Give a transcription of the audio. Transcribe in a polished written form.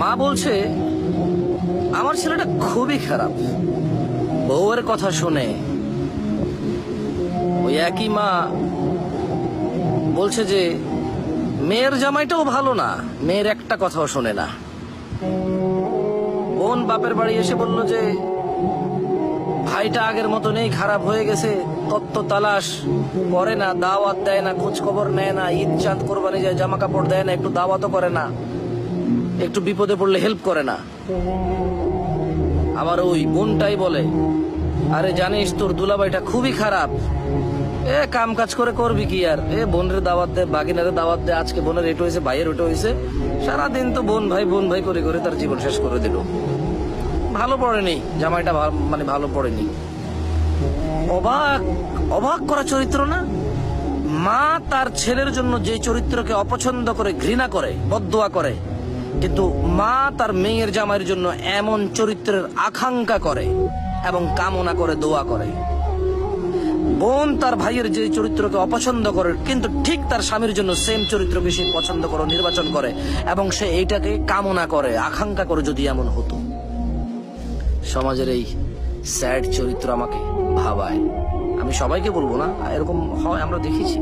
মা বলছে আমার ছেলেটা খুবই খারাপ, বউয়ের কথা শুনে। ওই একই মা বলছে যে মেয়ের জামাইটাও ভালো না, মেয়ের একটা কথাও শোনে না। বোন বাপের বাড়ি এসে বলল যে ভাইটা আগের মতো নেই, খারাপ হয়ে গেছে, তত্ত্ব তালাশ করে না, দাওয়াত দেয় না, খোঁজ খবর নেয় না, ঈদ চাঁদ কোরবানি যায় জামা কাপড় দেয় না, একটু দাওয়াতও করে না, একটু বিপদে পড়লে হেল্প করে না। আমার ওই বোনটাই বলে, আরে জানিস তোর দুলাভাইটা খুবই খারাপ, কাম কাজ করে করবি কি আর, বোনের দাওয়াত দে, বাগিনারে দাওয়াত দে, আজকে বোনের এটো হয়েছে, ভাইয়ের ওটা হয়েছে, সারাদিন তো বোন ভাই করে করে তার জীবন শেষ করে দিল। ভালো পড়েনি জামাইটা, মানে ভালো পড়েনি। অবাক অবাক করা চরিত্র না? মা তার ছেলের জন্য যে চরিত্রকে অপছন্দ করে, ঘৃণা করে, বদদোয়া করে, কিন্তু মা তার মেয়ের জামাইয়ের জন্য এমন চরিত্রের আকাঙ্ক্ষা করে এবং কামনা করে, দোয়া করে। বোন তার ভাইয়ের যে চরিত্রকে অপছন্দ করে, কিন্তু ঠিক তার স্বামীর জন্য সেম চরিত্রকে সে পছন্দ করে, নির্বাচন করে, এবং সে এইটাকে কামনা করে, আকাঙ্ক্ষা করে যদি এমন হতো। সমাজের এই স্যাড চরিত্র আমাকে ভাবায়। আমি সবাইকে বলবো না, এরকম হয়, আমরা দেখেছি।